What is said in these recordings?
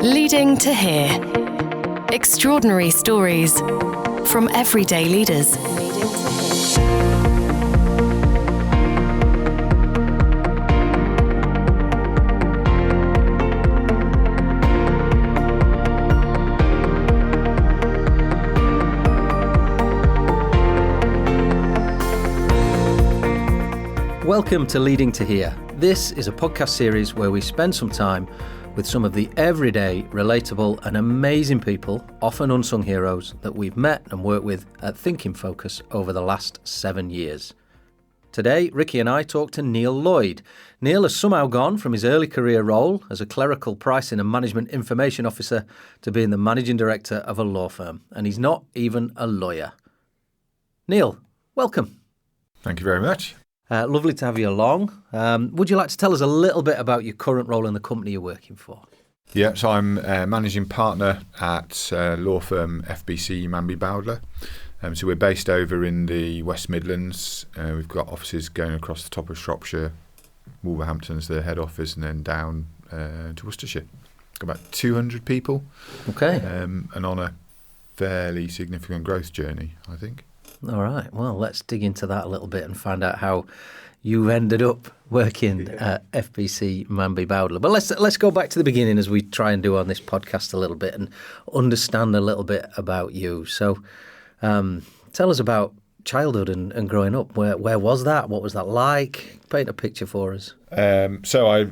Leading to Here. Extraordinary stories from everyday leaders. Welcome to Leading to Here. This is a podcast series where we spend some time with some of the everyday, relatable and amazing people, often unsung heroes, that we've met and worked with at Think in Focus over the last 7 years. Today, Ricky and I talk to Neil Lloyd. Neil has somehow gone from his early career role as a clerical pricing and management information officer to being the managing director of a law firm, and he's not even a lawyer. Neil, welcome. Thank you very much. Lovely to have you along. Would you like to tell us a little bit about your current role in the company you're working for? Yeah, so I'm managing partner at law firm FBC Manby Bowdler. So we're based over in the West Midlands. We've got offices going across the top of Shropshire. Wolverhampton's the head office, and then down to Worcestershire. Got about 200 people. Okay. And on a fairly significant growth journey, I think. All right. Well, let's dig into that a little bit and find out how you ended up working at FBC Manby Bowdler. But let's go back to the beginning, as we try and do on this podcast a little bit, and understand a little bit about you. So tell us about childhood and growing up. Where was that? What was that like? Paint a picture for us. So I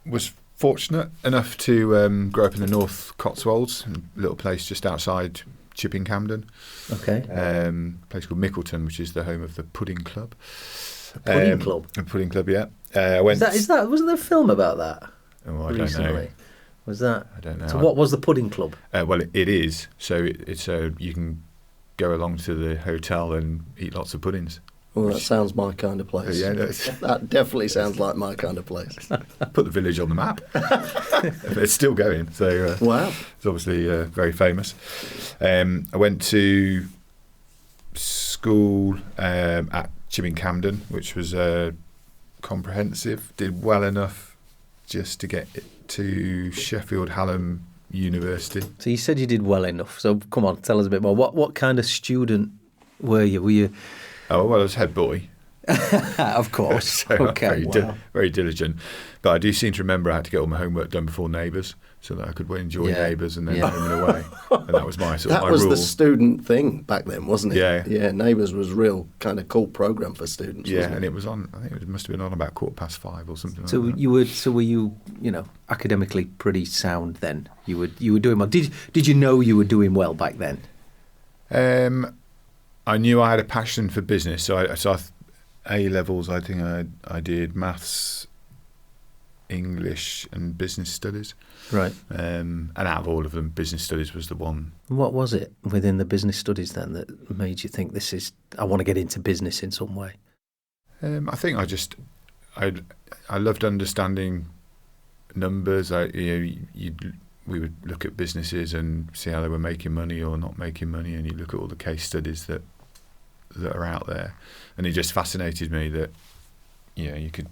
was fortunate enough to grow up in the North Cotswolds, a little place just outside Chipping Camden. Okay. A place called Mickleton, which is the home of the Pudding Club. Pudding Club? A Pudding Club, yeah. Wasn't there a film about that? Oh, I recently? don't know. Was that? I don't know. So what was the Pudding Club? Well, it is. So it's you can go along to the hotel and eat lots of puddings. Well, that sounds my kind of place. Yeah, that definitely sounds like my kind of place. Put the village on the map. It's still going. So wow. It's obviously very famous. I went to school at Chipping Camden, which was comprehensive. Did well enough just to get to Sheffield Hallam University. So you said you did well enough. So come on, tell us a bit more. What kind of student were you? Were you? Oh, well, I was head boy. Of course. So okay. Very diligent. But I do seem to remember I had to get all my homework done before neighbours, so that I could enjoy neighbours and then home and away. And that was my that was rule. The student thing back then, wasn't it? Yeah. Yeah, Neighbours was a real kind of cool programme for students. Yeah, wasn't and it? it was on. I think it must have been on about 5:15 or something. So like that. were you academically pretty sound then? You were doing well. Did you know you were doing well back then? I knew I had a passion for business, so A levels. I think I did maths, English, and business studies. Right. And out of all of them, business studies was the one. What was it within the business studies then that made you think I want to get into business in some way? I think I loved understanding numbers. We would look at businesses and see how they were making money or not making money, and you look at all the case studies that are out there, and it just fascinated me that you could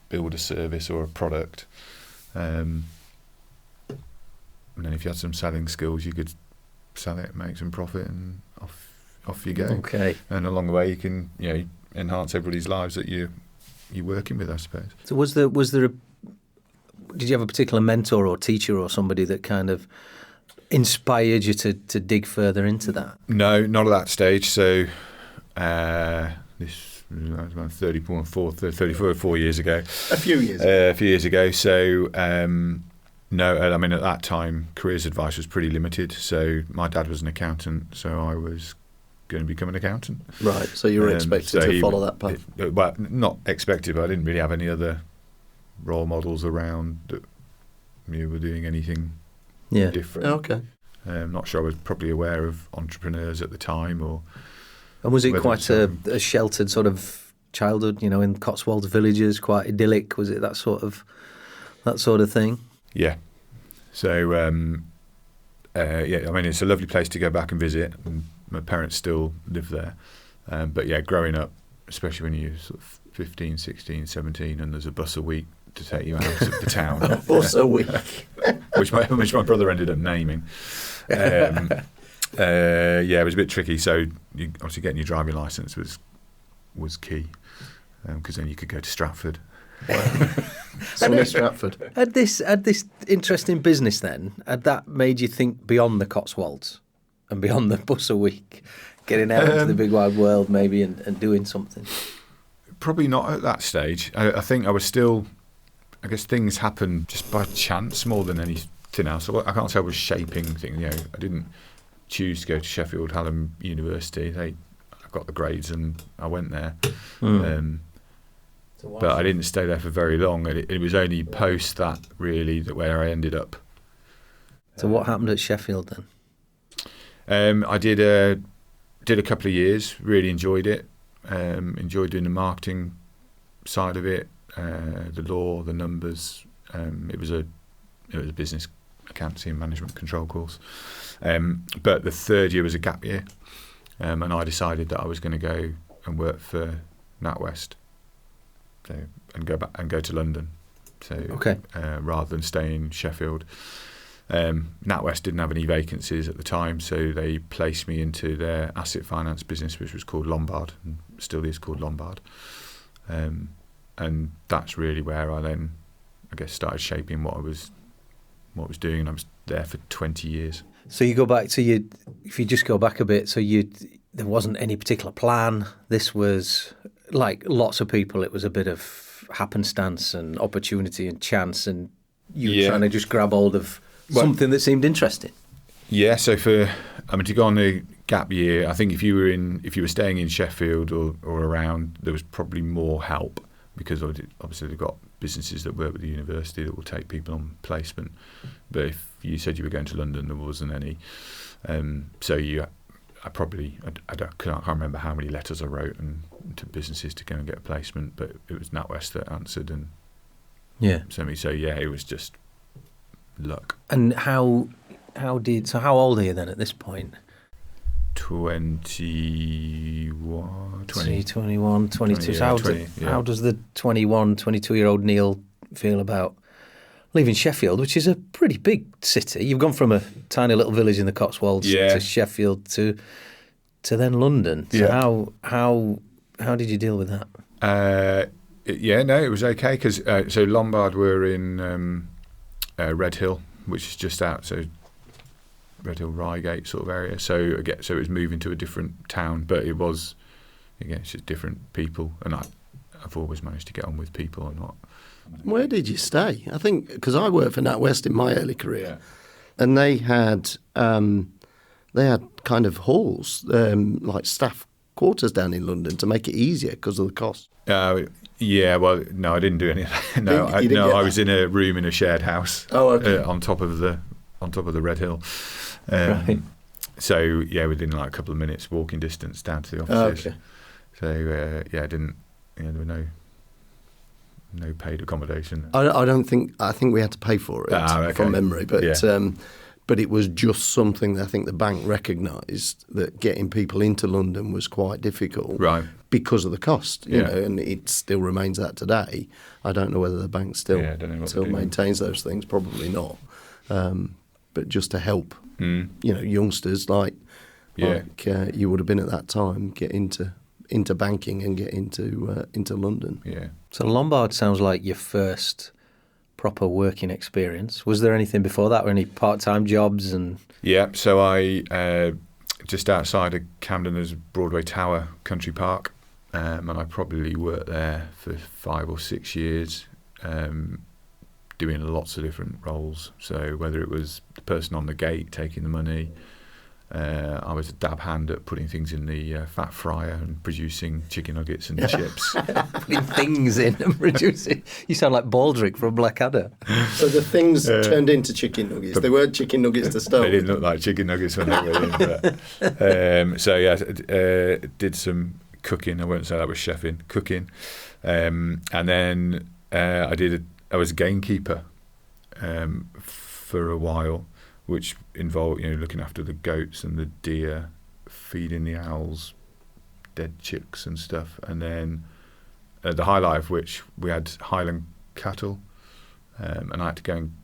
build a service or a product, and then if you had some selling skills, you could sell it, make some profit, and off you go. Okay. And along the way, you can enhance everybody's lives that you're working with, I suppose. So did you have a particular mentor or teacher or somebody that kind of inspired you to dig further into that? No, not at that stage. So this was about 34 years ago. A few years ago. So no, I mean, at that time, careers advice was pretty limited. So my dad was an accountant, so I was going to become an accountant. Right, so you were expected to follow that path. Well, not expected, but I didn't really have any other role models around that were doing anything different. Okay. I'm not sure I was probably aware of entrepreneurs at the time. And was it quite a sheltered sort of childhood, in Cotswolds villages, quite idyllic? Was it that sort of thing? Yeah. So, I mean, it's a lovely place to go back and visit. And my parents still live there. But yeah, growing up, especially when you're sort of 15, 16, 17, and there's a bus a week to take you out of the town. A bus a week. which my brother ended up naming. Yeah, it was a bit tricky. So obviously getting your driving licence was key, because then you could go to Stratford. Sunny Stratford. Had this interesting business then, had that made you think beyond the Cotswolds and beyond the bus a week, getting out into the big wide world maybe and doing something? Probably not at that stage. I think I was still, I guess things happened just by chance more than anything else. I can't say I was shaping things. I didn't choose to go to Sheffield Hallam University. I got the grades and I went there. But I didn't stay there for very long. It was only post that really where I ended up. So what happened at Sheffield then? I did a couple of years. Really enjoyed it. Enjoyed doing the marketing side of it, the law, the numbers. It was a business accountancy and management control course. But the third year was a gap year, and I decided that I was going to go and work for NatWest. And go to London. So okay. Rather than stay in Sheffield. NatWest didn't have any vacancies at the time, so they placed me into their asset finance business, which was called Lombard, and still is called Lombard. And that's really where I then, I guess, started shaping what I was doing, and I was there for 20 years. So you go back to if you just go back a bit, so there wasn't any particular plan. This was like lots of people, it was a bit of happenstance and opportunity and chance, and you were trying to just grab hold of something that seemed interesting. Yeah, so to go on the gap year, I think if you were staying in Sheffield or around, there was probably more help, because obviously they've got businesses that work with the university that will take people on placement. But if you said you were going to London, there wasn't any. I can't remember how many letters I wrote to businesses to go and get a placement, but it was NatWest that answered and sent me. So it was just luck. And how old are you then at this point? 21, 22. So how does the 21, 22-year-old Neil feel about leaving Sheffield, which is a pretty big city? You've gone from a tiny little village in the Cotswolds to Sheffield to then London. So how did you deal with that? It was okay, because so Lombard were in Redhill, which is just out, so Redhill, Reigate sort of area. So it was moving to a different town, but it was, again, it's just different people, and I've always managed to get on with people and not. Where did you stay? I think, because I worked for NatWest in my early career, and they had kind of halls, like staff quarters down in London to make it easier because of the cost. No, I didn't do any of that. I was in a room in a shared house. Oh, okay. On top of the Redhill. Right. So within like a couple of minutes walking distance down to the offices. Okay. So I didn't. There were no paid accommodation. I think we had to pay for it from memory, but it was just something that I think the bank recognised, that getting people into London was quite difficult, right? Because of the cost, you know, and it still remains that today. I don't know whether the bank still maintains those things. Probably not, but just to help, youngsters like you would have been at that time, get into banking and get into London. Yeah. So Lombard sounds like your first proper working experience. Was there anything before that, or any part-time jobs? And so I just outside of Camden, there's Broadway Tower Country Park, and I probably worked there for 5 or 6 years, doing lots of different roles. So whether it was the person on the gate taking the money, I was a dab hand at putting things in the fat fryer and producing chicken nuggets and chips. Putting things in and producing. You sound like Baldrick from Blackadder. So the things turned into chicken nuggets. They weren't chicken nuggets to start. They didn't look like chicken nuggets when they were in. Did some cooking. I won't say that was chefing. Cooking, and then I was a gamekeeper for a while, which involved looking after the goats and the deer, feeding the owls, dead chicks and stuff. And then the highlight of which, we had Highland cattle, and I had to go and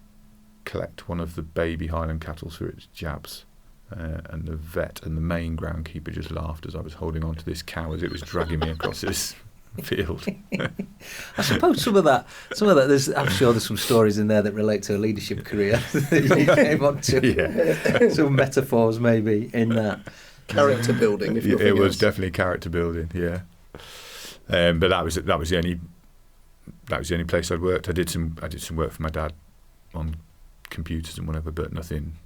collect one of the baby Highland cattle for its jabs. And the vet and the main groundkeeper just laughed as I was holding on to this cow as it was dragging me across this field. I suppose some of that. I'm sure there's some stories in there that relate to a leadership career that you came on to. Yeah. Some metaphors maybe in that. Character building. If it was definitely character building. Yeah. But that was the only place I'd worked. I did some work for my dad on computers and whatever, but nothing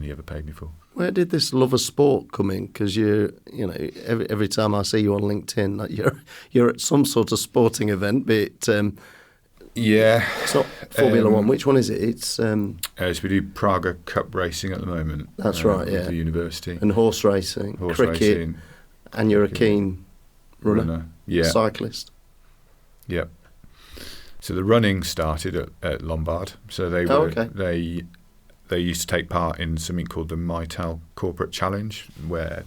he ever paid me for. Where did this love of sport come in? Because every time I see you on LinkedIn, you're at some sort of sporting event, be it it's not Formula One. Which one is it? It's so we do Praga Cup racing at the moment. That's right, yeah. At the university. And horse racing, cricket, and you're a keen runner. Yeah. Cyclist. Yep. So the running started at Lombard. So they used to take part in something called the Mytel Corporate Challenge, where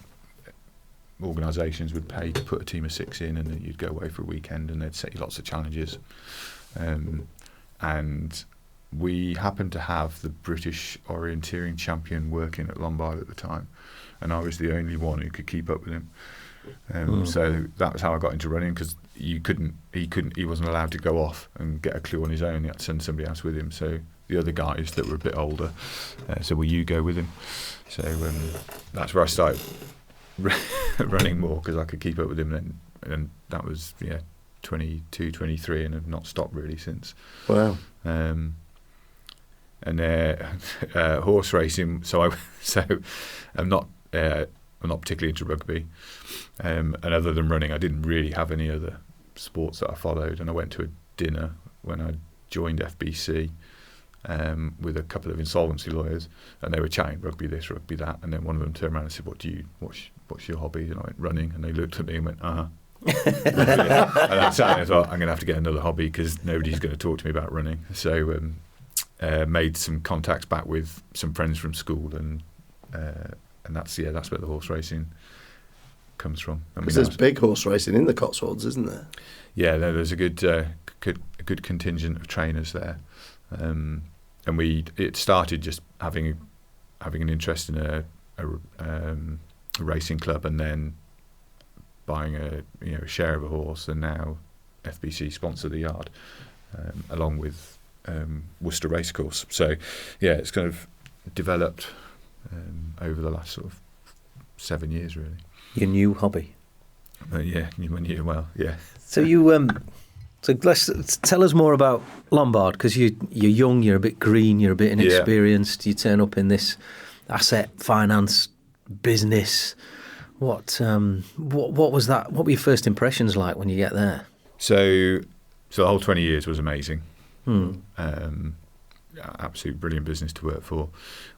organisations would pay to put a team of 6 in, and then you'd go away for a weekend, and they'd set you lots of challenges. And we happened to have the British orienteering champion working at Lombard at the time, and I was the only one who could keep up with him. So that was how I got into running, because he wasn't allowed to go off and get a clue on his own. He had to send somebody else with him. So the other guys that were a bit older said, "Will you go with him?" So that's where I started running more, because I could keep up with him. And that was 22, 23, and have not stopped really since. Wow. And horse racing. So I'm not particularly into rugby, and other than running, I didn't really have any other sports that I followed. And I went to a dinner when I joined FBC with a couple of insolvency lawyers, and they were chatting rugby this, rugby that, and then one of them turned around and said, "What's your hobby?" And I went, "Running." And they looked at me and went, "Uh-huh." And I thought, I'm going to have to get another hobby, because nobody's going to talk to me about running. So made some contacts back with some friends from school, and that's where the horse racing comes from. Because there's big horse racing in the Cotswolds, isn't there? Yeah, there's a good contingent of trainers there, and it started just having an interest in a racing club, and then buying a share of a horse, and now FBC sponsor the yard, along with Worcester Racecourse. So it's kind of developed over the last sort of 7 years, really. Your new hobby. Yeah. So you so let's tell us more about Lombard, because you're young, you're a bit green, you're a bit inexperienced. You turn up in this asset finance business. What was that? What were your first impressions like when you get there? So the whole 20 years was amazing. Absolute brilliant business to work for.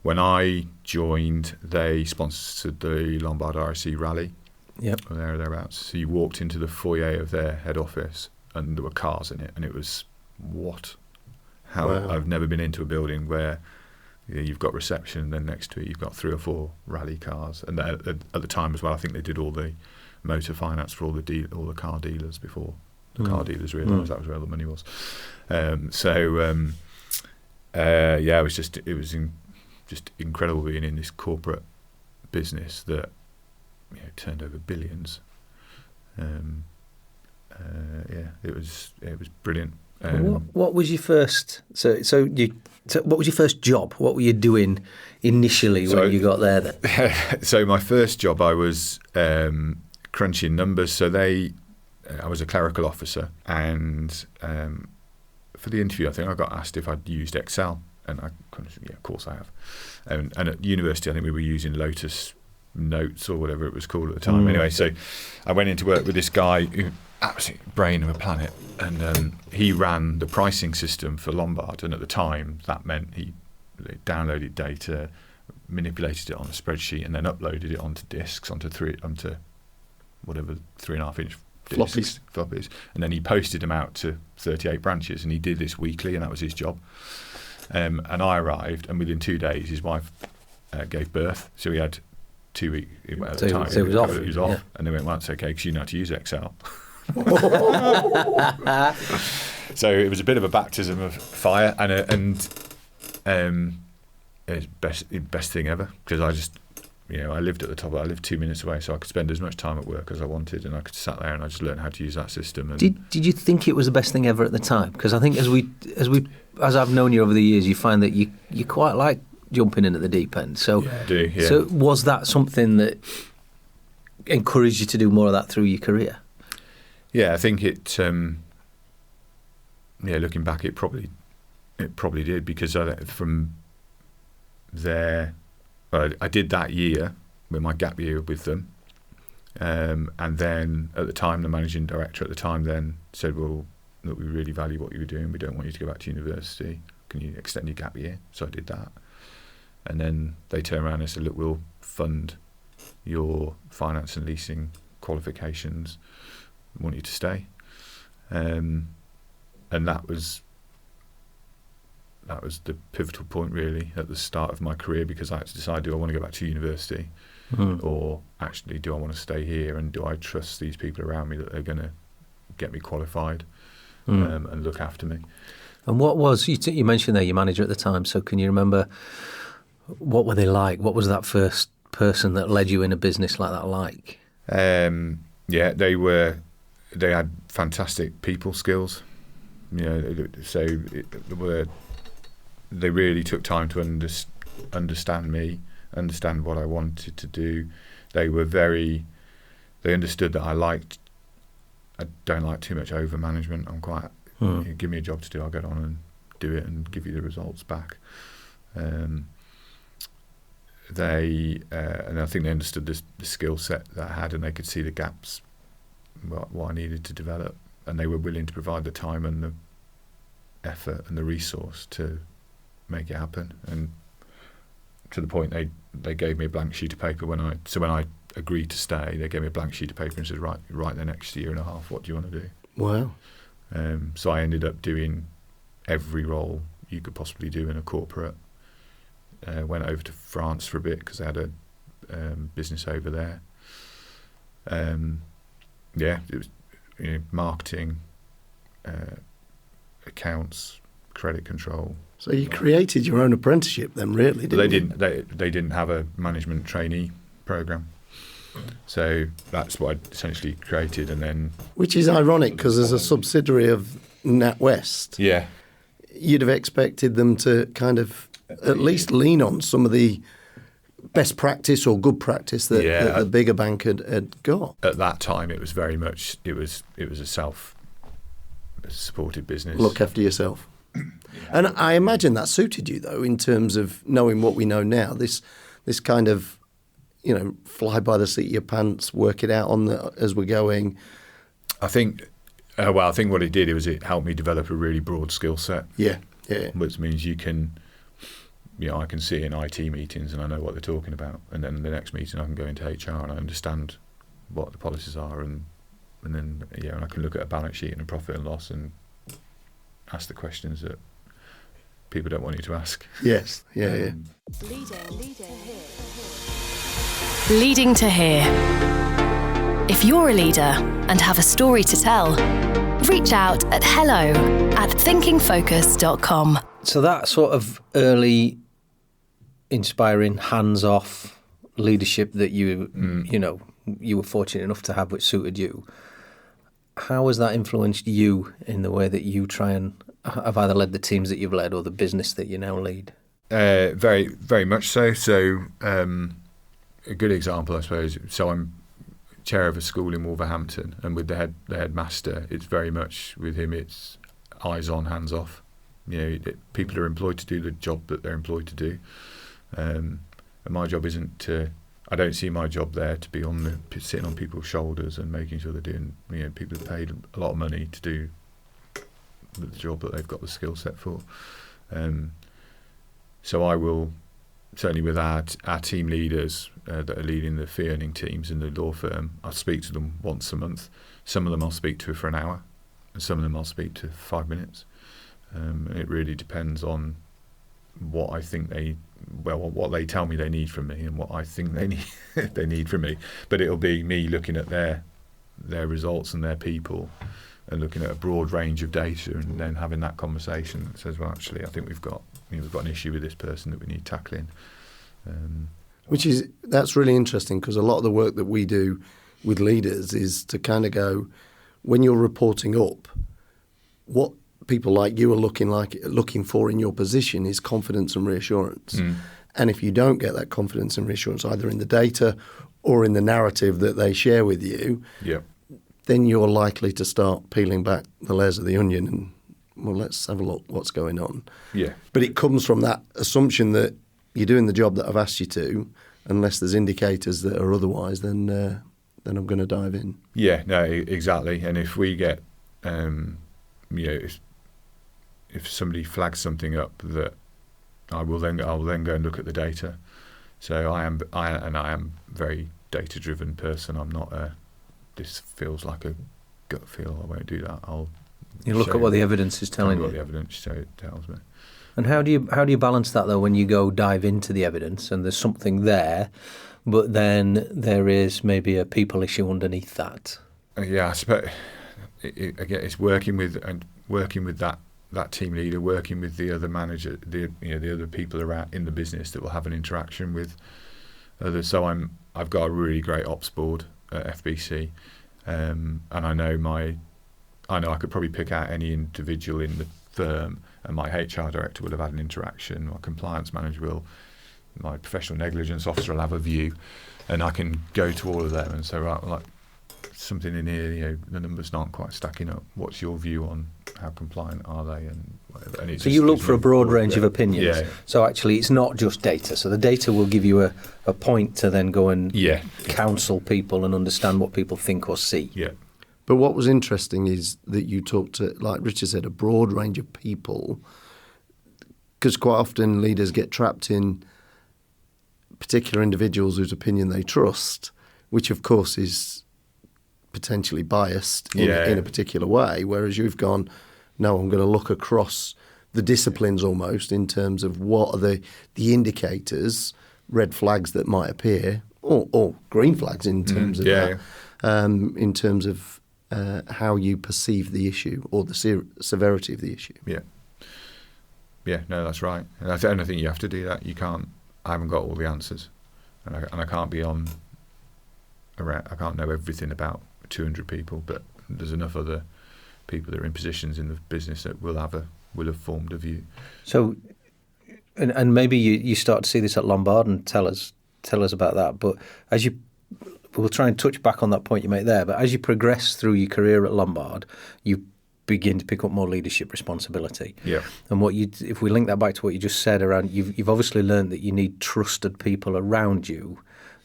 When I joined, they sponsored the Lombard RSC Rally. Yep. Or thereabouts. So you walked into the foyer of their head office, and there were cars in it, and it was Wow. I've never been into a building where you've got reception, and then next to it you've got 3 or 4 rally cars. And at the time as well, I think they did all the motor finance for all the car dealers before the car dealers realised that was where all the money was. It was just incredible being in this corporate business that turned over billions. It was brilliant. What was your first? What was your first job? What were you doing initially when you got there? Then? So my first job, I was crunching numbers. So I was a clerical officer, and for the interview, I think I got asked if I'd used Excel, and I of course I have. And at university, I think we were using Lotus Notes or whatever it was called at the time. Anyway, so I went into work with this guy who absolute brain of a planet, and he ran the pricing system for Lombard, and at the time that meant he downloaded data, manipulated it on a spreadsheet, and then uploaded it onto discs, onto 3.5-inch floppies, and then he posted them out to 38 branches, and he did this weekly, and that was his job. And I arrived, and within 2 days his wife gave birth, so he had 2 weeks at So the time. he was off. He was off, Yeah. and they went, "Well, that's okay because you know how to use Excel." So it was a bit of a baptism of fire, and it's best thing ever, because I just, I lived at the top. I lived 2 minutes away, so I could spend as much time at work as I wanted, and I could sat there and I just learned how to use that system. And Did you think it was the best thing ever at the time? Because I think as I've known you over the years, you find that you quite like jumping in at the deep end. So, I do, yeah. So was that something that encouraged you to do more of that through your career? Yeah, I think it. Looking back, it probably did, because from there, I did that year with my gap year with them, and then at the time, the managing director at the time then said, "Well, look, we really value what you were doing. We don't want you to go back to university. Can you extend your gap year?" So I did that, and then they turned around and said, "Look, we'll fund your finance and leasing qualifications. We want you to stay." And that was the pivotal point, really, at the start of my career, because I had to decide, do I want to go back to university, or actually do I want to stay here, and do I trust these people around me that they're going to get me qualified and look after me. And what was, you mentioned there your manager at the time, so can you remember, what were they like? What was that first person that led you in a business like that like? They had fantastic people skills. So they really took time to understand me, understand what I wanted to do. They understood that I don't like too much over management. I'm quite, give me a job to do, I'll get on and do it and give you the results back. And I think they understood the skill set that I had, and they could see the gaps, what I needed to develop, and they were willing to provide the time and the effort and the resource to make it happen. And to the point, they gave me a blank sheet of paper when I agreed to stay. They gave me a blank sheet of paper and said, right the next year and a half, what do you want to do? Wow. So I ended up doing every role you could possibly do in a corporate. Went over to France for a bit because I had a business over there. It was marketing, accounts, credit control. So you created your own apprenticeship then, really, didn't you? They didn't have a management trainee program, so that's what I essentially created, and then. Which is ironic, because as a subsidiary of NatWest, you'd have expected them to kind of at least lean on some of the best practice or good practice that the bigger bank had got. At that time, it was very much it was a self-supported business. Look after yourself. And I imagine that suited you, though, in terms of knowing what we know now. This kind of, fly by the seat of your pants, work it out as we're going. I think what it did was it helped me develop a really broad skill set. Yeah. Which means you can. I can sit in IT meetings and I know what they're talking about, and then the next meeting I can go into HR and I understand what the policies are, and then and I can look at a balance sheet and a profit and loss and ask the questions that people don't want you to ask. Yes, yeah. Leading to here. If you're a leader and have a story to tell, reach out at hello@thinkingfocus.com. So that sort of early, inspiring, hands-off leadership that you were fortunate enough to have, which suited you, how has that influenced you in the way that you try and have either led the teams that you've led or the business that you now lead? Very, very much so. So a good example, I suppose. So I'm chair of a school in Wolverhampton, and with the headmaster, it's very much with him. It's eyes on, hands off. People are employed to do the job that they're employed to do, and my job isn't to. I don't see my job there to be sitting on people's shoulders and making sure they're doing. People have paid a lot of money to do the job that they've got the skill set for. So I will, certainly with our team leaders that are leading the fee earning teams in the law firm, I'll speak to them once a month. Some of them I'll speak to for an hour, and some of them I'll speak to for 5 minutes. It really depends on what I think what they tell me they need from me and what I think they need from me. But it'll be me looking at their results and their people and looking at a broad range of data and then having that conversation that says, well, actually, I think we've got an issue with this person that we need tackling. That's really interesting, because a lot of the work that we do with leaders is to kind of go, when you're reporting up, what people like you are looking for in your position is confidence and reassurance. And if you don't get that confidence and reassurance either in the data or in the narrative that they share with you, then you're likely to start peeling back the layers of the onion and, well, let's have a look what's going on. But it comes from that assumption that you're doing the job that I've asked you to. Unless there's indicators that are otherwise, then I'm going to dive in. Yeah, no, exactly. And if we get, if somebody flags something up, that I'll then go and look at the data. So I am a very data-driven person. I'm not this feels like a gut feel. I won't do that. You look at what the evidence is telling you. What the evidence tells me. And how do you balance that, though, when you go dive into the evidence and there's something there, but then there is maybe a people issue underneath that? I suppose again, it's working with that team leader, working with the other manager, the other people around in the business that will have an interaction with others. So I've got a really great ops board at FBC, and I know I could probably pick out any individual in the firm, and my HR director will have had an interaction, my compliance manager will, my professional negligence officer will have a view, and I can go to all of them and say, right, like something in here, the numbers aren't quite stacking up. What's your view on how compliant are they and whatever? And so you look for a broad range of opinions. Yeah. So actually, it's not just data. So the data will give you a point to then go and counsel people and understand what people think or see. Yeah. But what was interesting is that you talked to, like Richard said, a broad range of people, because quite often leaders get trapped in particular individuals whose opinion they trust, which of course is potentially biased in a particular way, whereas you've gone, no, I'm going to look across the disciplines almost in terms of what are the indicators, red flags that might appear, or green flags in terms of that, in terms of how you perceive the issue or the severity of the issue. Yeah, no, that's right. And I think you have to do that. I haven't got all the answers, and I can't be on around. I can't know everything about 200 people, but there's enough other people that are in positions in the business that will have formed a view. So, and maybe you start to see this at Lombard and tell us about that. But we'll try and touch back on that point you make there. But as you progress through your career at Lombard, you begin to pick up more leadership responsibility. Yeah. And if we link that back to what you just said around, you've obviously learned that you need trusted people around you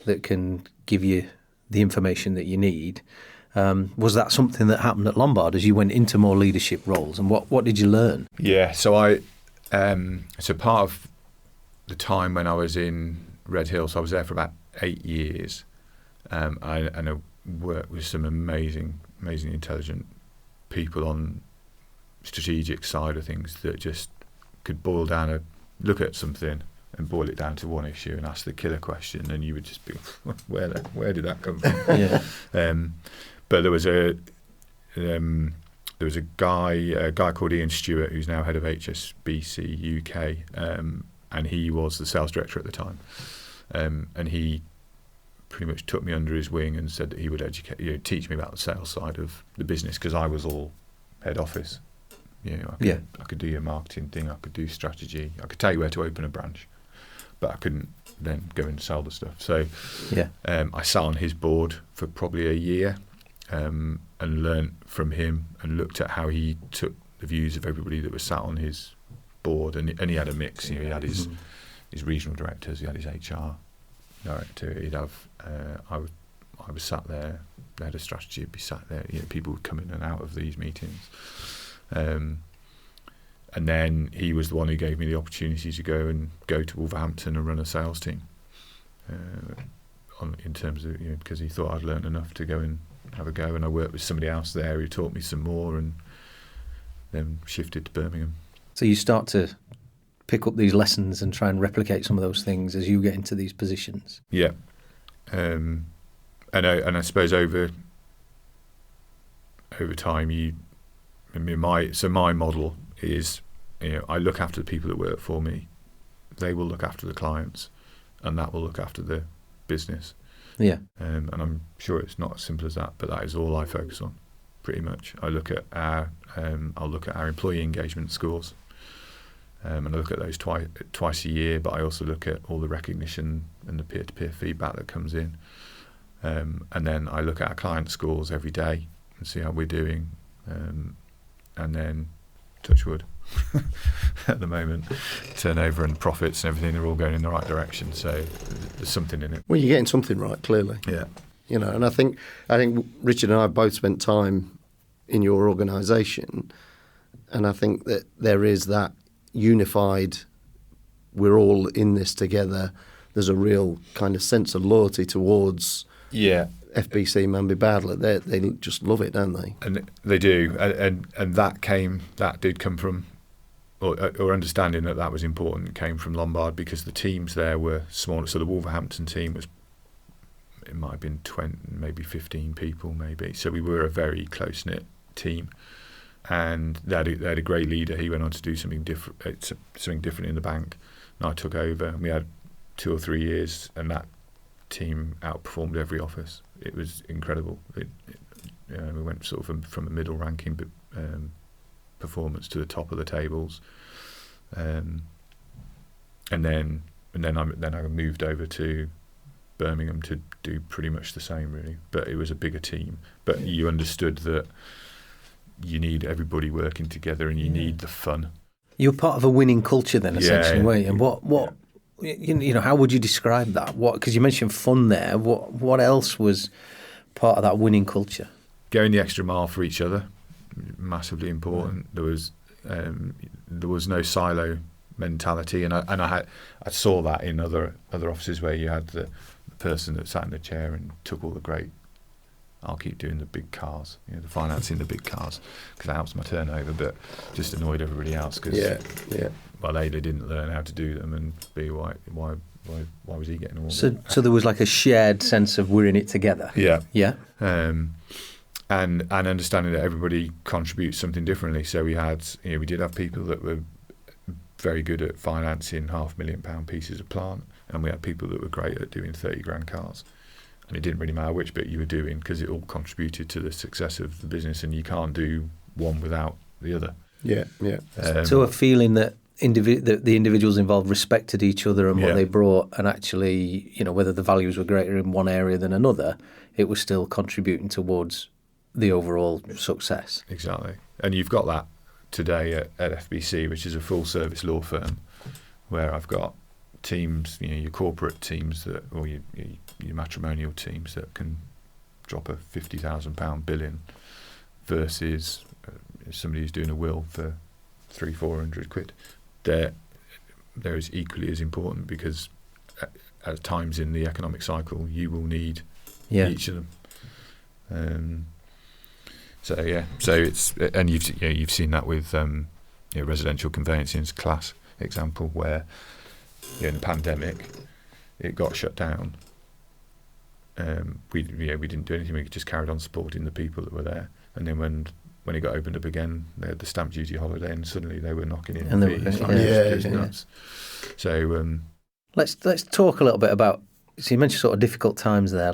that can give you the information that you need. Was that something that happened at Lombard as you went into more leadership roles? And what did you learn? Yeah, so so part of the time when I was in Red Hill, so I was there for about 8 years, I worked with some amazing intelligent people on strategic side of things that just could look at something and boil it down to one issue and ask the killer question, and you would just be, where did that come from? Yeah. But there was a guy called Ian Stewart, who's now head of HSBC UK, and he was the sales director at the time, and he pretty much took me under his wing and said that he would teach me about the sales side of the business, because I was all head office. I could do your marketing thing, I could do strategy, I could tell you where to open a branch, but I couldn't then go and sell the stuff. So I sat on his board for probably a year, and learnt from him and looked at how he took the views of everybody that was sat on his board, and he had a mix. He had his regional directors, he had his HR director, he'd have I was sat there, the head of strategy would be sat there, people would come in and out of these meetings, and then he was the one who gave me the opportunity to go to Wolverhampton and run a sales team, in terms of, because he thought I'd learnt enough to go and have a go, and I worked with somebody else there who taught me some more, and then shifted to Birmingham. So you start to pick up these lessons and try and replicate some of those things as you get into these positions? Yeah. And I suppose over time, my model is, I look after the people that work for me. They will look after the clients, and that will look after the business. Yeah. And I'm sure it's not as simple as that, but that is all I focus on, pretty much. I look at I'll look at our employee engagement scores, and I look at those twice a year. But I also look at all the recognition and the peer-to-peer feedback that comes in, and then I look at our client scores every day and see how we're doing, and then touch wood. At the moment, turnover and profits and everything, they're all going in the right direction. So there's something in it. Well, you're getting something right, clearly. Yeah. And I think Richard and I both spent time in your organisation, and I think that there is that unified, we're all in this together. There's a real kind of sense of loyalty towards FBC Manby Bowdler. They just love it, don't they? And they do, and that did come from, or understanding that was important, came from Lombard, because the teams there were smaller. So the Wolverhampton team it might have been 20, maybe 15 people, maybe. So we were a very close-knit team, and they had a great leader. He went on to do something different in the bank, and I took over, and we had 2 or 3 years, and that team outperformed every office. It was incredible. We went sort of from a middle ranking performance to the top of the tables, and then I moved over to Birmingham to do pretty much the same, really. But it was a bigger team. But you understood that you need everybody working together, and you need the fun. You're part of a winning culture then, essentially, weren't you? And what how would you describe that? Because you mentioned fun there. What else was part of that winning culture? Going the extra mile for each other, massively important. Right. There was no silo mentality, and I saw that in other offices where you had the person that sat in the chair and took all the great. I'll keep doing the big cars, the financing the big cars, because that helps my turnover, but just annoyed everybody else because well, A, they didn't learn how to do them, and B, why was he getting all? So there was like a shared sense of we're in it together. Yeah. And understanding that everybody contributes something differently. So we did have people that were very good at financing £500,000 pieces of plant, and we had people that were great at doing 30 grand cars. And it didn't really matter which bit you were doing, because it all contributed to the success of the business, and you can't do one without the other. Yeah. So a feeling that the individuals involved respected each other and what they brought, and actually, whether the values were greater in one area than another, it was still contributing towards the overall success. Exactly. And you've got that today at FBC, which is a full-service law firm, where I've got teams, your corporate teams or your matrimonial teams that can drop a £50,000 bill in, versus somebody who's doing a will for 300-400 quid. They're is equally as important, because at times in the economic cycle you will need each of them. So it's, and you've seen that with residential conveyancing's class example, where in the pandemic it got shut down. We didn't do anything. We just carried on supporting the people that were there, and then when it got opened up again, they had the stamp duty holiday, and suddenly they were knocking in fees. It was nuts. So let's talk a little bit about. So you mentioned sort of difficult times there.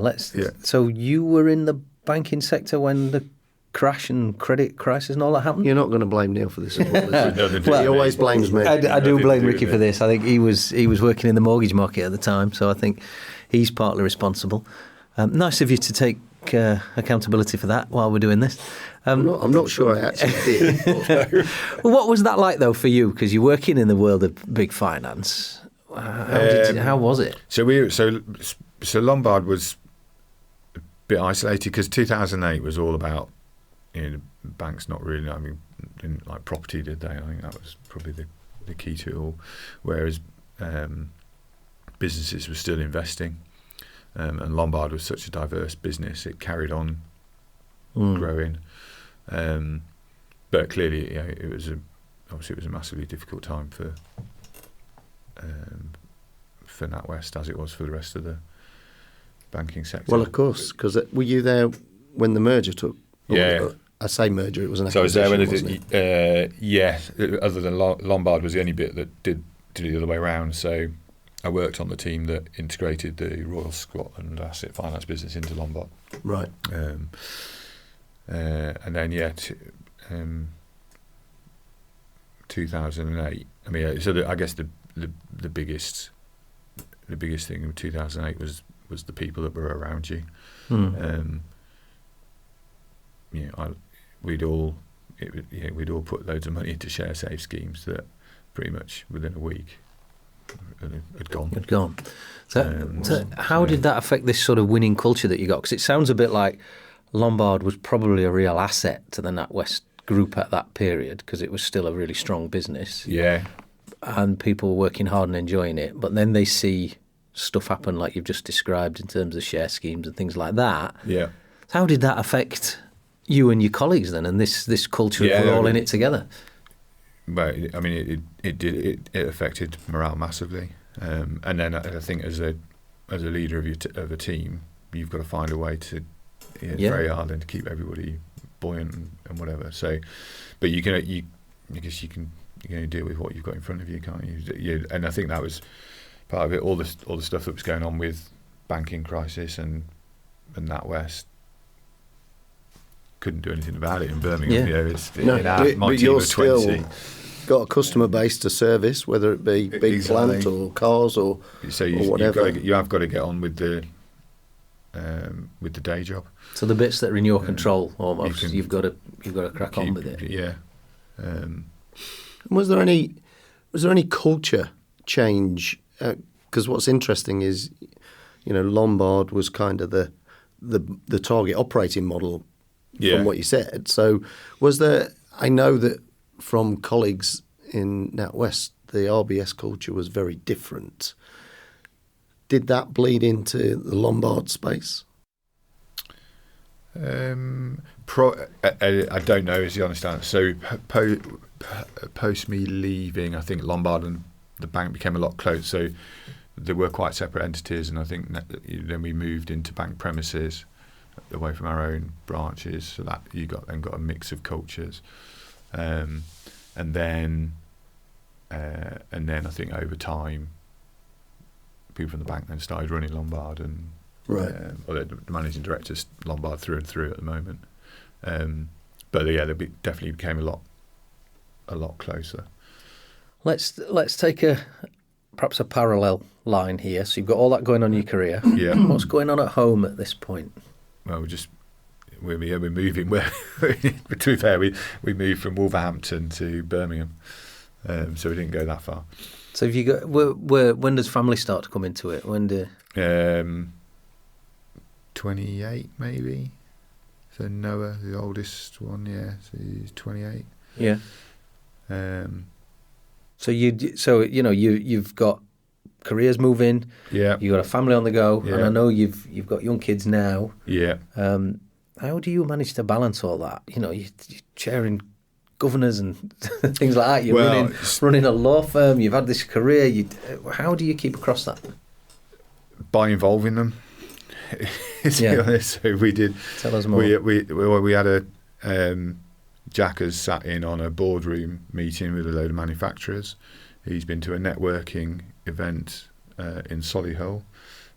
So you were in the banking sector when the crash and credit crisis and all that happened? You're not going to blame Neil for this. Well, he always blames me. I do blame Ricky for this. I think he was working in the mortgage market at the time, so I think he's partly responsible. Nice of you to take accountability for that while we're doing this. I'm not sure I actually did. Well, what was that like though for you? Because you're working in the world of big finance. How was it? So Lombard was a bit isolated, because 2008 was all about banks not really. I mean, didn't like property, did they? I think that was probably the key to it all. Whereas businesses were still investing, and Lombard was such a diverse business, it carried on growing. But clearly, it was a massively difficult time for for NatWest as it was for the rest of the banking sector. Well, of course, because were you there when the merger took? Yeah. I say merger, it was an acquisition. So I was there when wasn't it? Yeah. Other than Lombard was the only bit that did it the other way around. So I worked on the team that integrated the Royal Scotland asset finance business into Lombard. Right. And then 2008. I mean, so I guess the biggest thing in 2008 was the people that were around you. We'd all put loads of money into share save schemes that pretty much within a week had gone. So how did that affect this sort of winning culture that you got? Because it sounds a bit like Lombard was probably a real asset to the NatWest group at that period because it was still a really strong business. Yeah. And people were working hard and enjoying it. But then they see stuff happen like you've just described in terms of share schemes and things like that. Yeah. How did that affect you and your colleagues then, and this culture of we're all in it together? Well, I mean, it affected morale massively, and then I think as a leader of a team, you've got to find a way to very hard and to keep everybody buoyant and whatever. So, but I guess you can deal with what you've got in front of you, can't you? And I think that was part of it. All the stuff that was going on with banking crisis and NatWest. Couldn't do anything about it in Birmingham. Yeah. My but team you're of 20. still got a customer base to service, whether it be big plant or cars or whatever. You have got to get on with the day job. So the bits that are in your control, almost, you've got to crack on with it. Yeah. Was there any culture change? Because what's interesting is, Lombard was kind of the target operating model. From what you said. So was there, I know that from colleagues in NatWest, the RBS culture was very different. Did that bleed into the Lombard space? I don't know is the honest answer. So post me leaving, I think Lombard and the bank became a lot closer. So they were quite separate entities, and I think then we moved into bank premises away from our own branches, so that you got a mix of cultures, and then I think over time, people from the bank then started running Lombard, and the managing director's Lombard through and through at the moment. But they definitely became a lot closer. Let's take perhaps a parallel line here. So you've got all that going on in your career. Yeah. What's going on at home at this point? Well, we're moving. To be fair, we moved from Wolverhampton to Birmingham, so we didn't go that far. So if you go, when does family start to come into it? When do? 28 maybe. So Noah, the oldest one, so he's 28. Yeah. So you've got careers moving. Yeah. You've got a family on the go, yeah. and I know you've got young kids now. Yeah. How do you manage to balance all that? You're chairing governors and things like that. You're running a law firm. You've had this career. How do you keep across that? By involving them. To be honest, so we did. Tell us more. We had a Jack has sat in on a boardroom meeting with a load of manufacturers. He's been to a networking event in Solihull,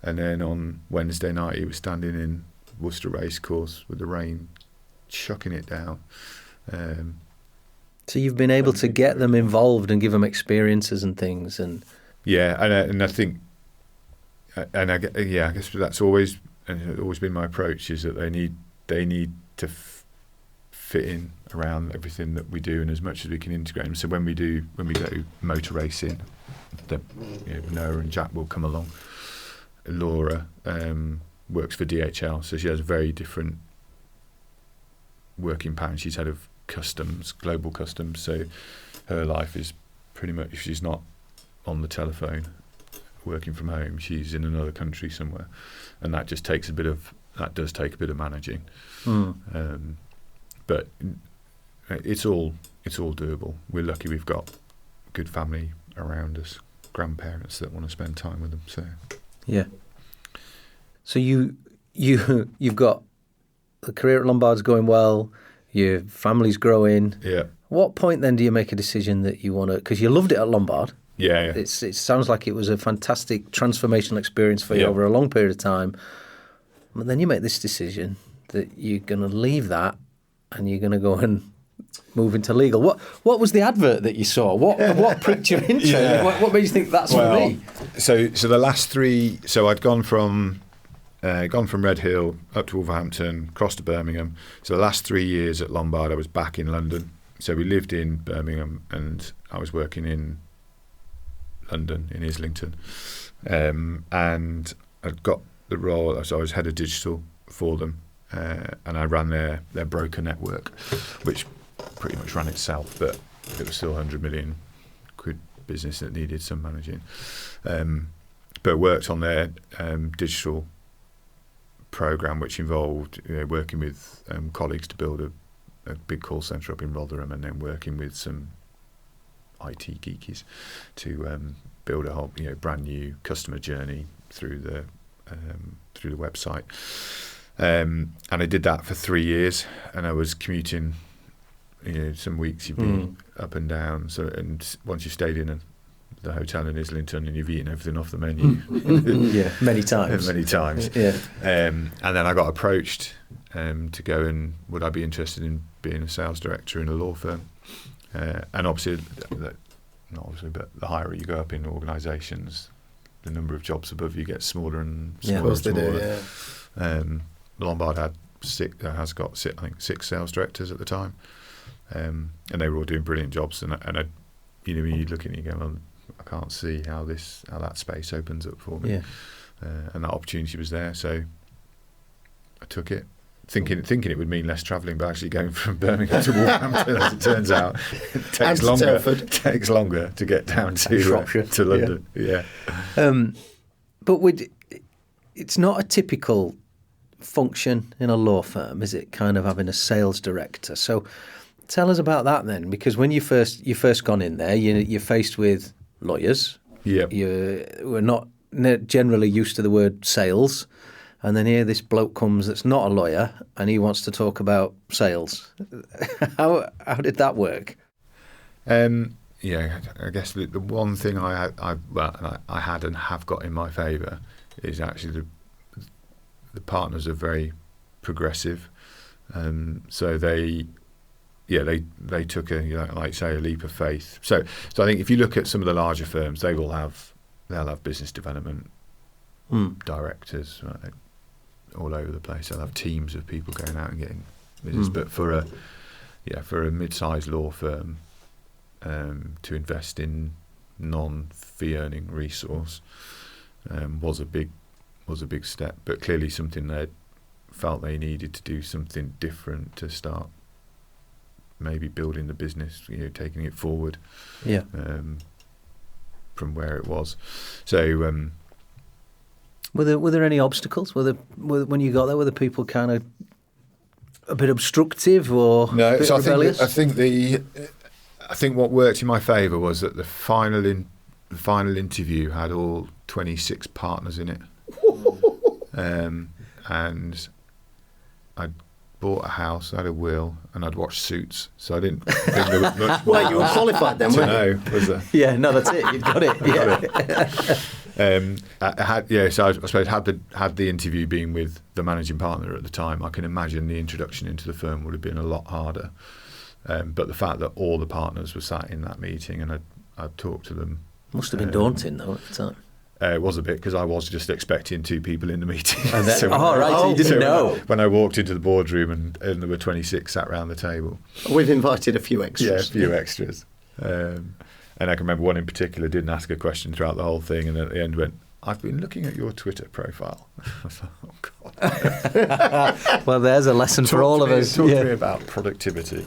and then on Wednesday night he was standing in Worcester Racecourse with the rain chucking it down. So you've been able to get them involved and give them experiences and things, and and I think, I guess that's always been my approach, is that they need to fit in around everything that we do, and as much as we can integrate them. So when we go motor racing, Noah and Jack will come along. Laura works for DHL, so she has a very different working pattern. She's head of customs, global customs, so her life is pretty much, if she's not on the telephone working from home, she's in another country somewhere, and that does take a bit of managing. But it's all doable. We're lucky we've got good family around us. grandparents that want to spend time with them. So yeah. So you've got the career at Lombard's going well. Your family's growing. Yeah. What point then do you make a decision that you want to? Because you loved it at Lombard. Yeah. It sounds like it was a fantastic transformational experience for you over a long period of time. But then you make this decision that you're going to leave that and you're going to go and move into legal. What was the advert that you saw? What pricked your interest? Yeah. What made you think that's for me? So the last 3. So I'd gone from Red Hill up to Wolverhampton, across to Birmingham. So the last 3 years at Lombard, I was back in London. So we lived in Birmingham, and I was working in London, in Islington, and I'd got the role. So I was head of digital for them, and I ran their broker network, which pretty much ran itself, but it was still £100 million business that needed some managing. But worked on their digital program, which involved working with colleagues to build a big call centre up in Rotherham, and then working with some IT geekies to build a whole brand new customer journey through the website. And I did that for 3 years, and I was commuting. Some weeks you've been up and down. So, and once you've stayed in the hotel in Islington and you've eaten everything off the menu, many times. Yeah. And then I got approached to go and would I be interested in being a sales director in a law firm? And obviously, not obviously, but the higher you go up in organisations, the number of jobs above you gets smaller and smaller and smaller. Lombard has got 6 sales directors at the time. And they were all doing brilliant jobs, and I, when you look at it, you go, well, I can't see how that space opens up for me. And that opportunity was there, so I took it, thinking it would mean less travelling, but actually going from Birmingham to Wolverhampton, as it turns out, it takes longer to get down to London. Yeah. But it's not a typical function in a law firm, is it? Kind of having a sales director. So tell us about that then, because when you first gone in there, you're faced with lawyers. Yeah. We're not generally used to the word sales, and then here this bloke comes that's not a lawyer and he wants to talk about sales. How did that work? I guess the one thing I had and have got in my favour is actually the partners are very progressive, so they took a leap of faith. So I think if you look at some of the larger firms, they'll have business development directors, right, all over the place. They'll have teams of people going out and getting business. But for a mid-sized law firm to invest in non-fee earning resource was a big step. But clearly something they felt they needed to do something different to start maybe building the business, taking it forward from where it was. So were there any obstacles? When you got there, were the people kind of a bit obstructive or a bit rebellious? I think what worked in my favour was that the final interview had all 26 partners in it, and I'd bought a house, I had a will, and I'd watched Suits, so I didn't think there was much more. Well, you were qualified then, weren't you? No, was there? Yeah, no, that's it. You'd got it. Yeah. So I suppose had the interview been with the managing partner at the time, I can imagine the introduction into the firm would have been a lot harder. But the fact that all the partners were sat in that meeting and I'd talked to them must have been daunting though at the time. It was a bit, because I was just expecting 2 people in the meeting. So you didn't know. When I walked into the boardroom and there were 26 sat around the table. We've invited a few extras. Yeah, a few extras. And I can remember one in particular didn't ask a question throughout the whole thing, and at the end went, "I've been looking at your Twitter profile." I thought, oh God. Well, there's a lesson for all of us. Talk to me about productivity.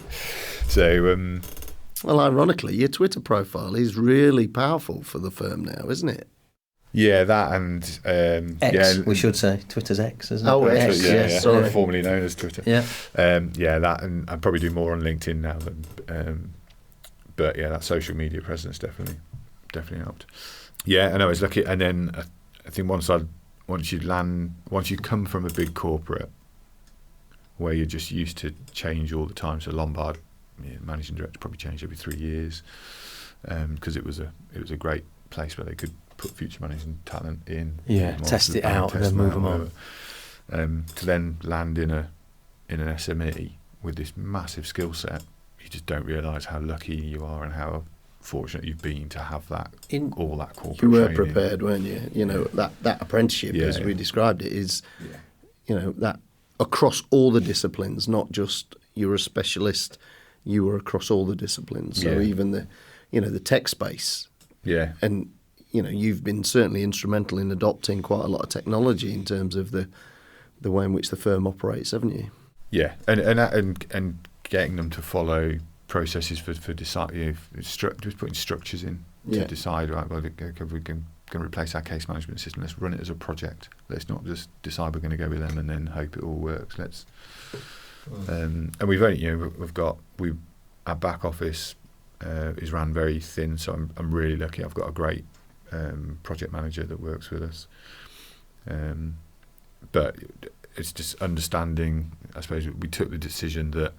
So, well, ironically, your Twitter profile is really powerful for the firm now, isn't it? Yeah, that and X, we should say. Twitter's X, isn't it? Oh, X, yeah. Sorry. Formerly known as Twitter. Yeah. That, and I probably do more on LinkedIn now than, but yeah, that social media presence definitely helped. Yeah, and I was lucky. And then I think once you come from a big corporate where you're just used to change all the time. So Lombard, managing director, probably changed every 3 years because it was a great place where they could put future managing talent in. Test it out and then move them on. To then land in an SME with this massive skill set, you just don't realise how lucky you are and how fortunate you've been to have that all that corporate you were training. Prepared, weren't you? You know, that apprenticeship, as we described it, is you know, that across all the disciplines, not just you're a specialist, you were across all the disciplines. So even the tech space, and you know, you've been certainly instrumental in adopting quite a lot of technology in terms of the way in which the firm operates, haven't you? Yeah, and getting them to follow processes for decide, just putting structures in to decide, right, well, we're going to replace our case management system, let's run it as a project. Let's not just decide we're going to go with them and then hope it all works. And we've only, our back office is ran very thin, so I'm really lucky. I've got a great project manager that works with us. But it's just understanding, I suppose we took the decision that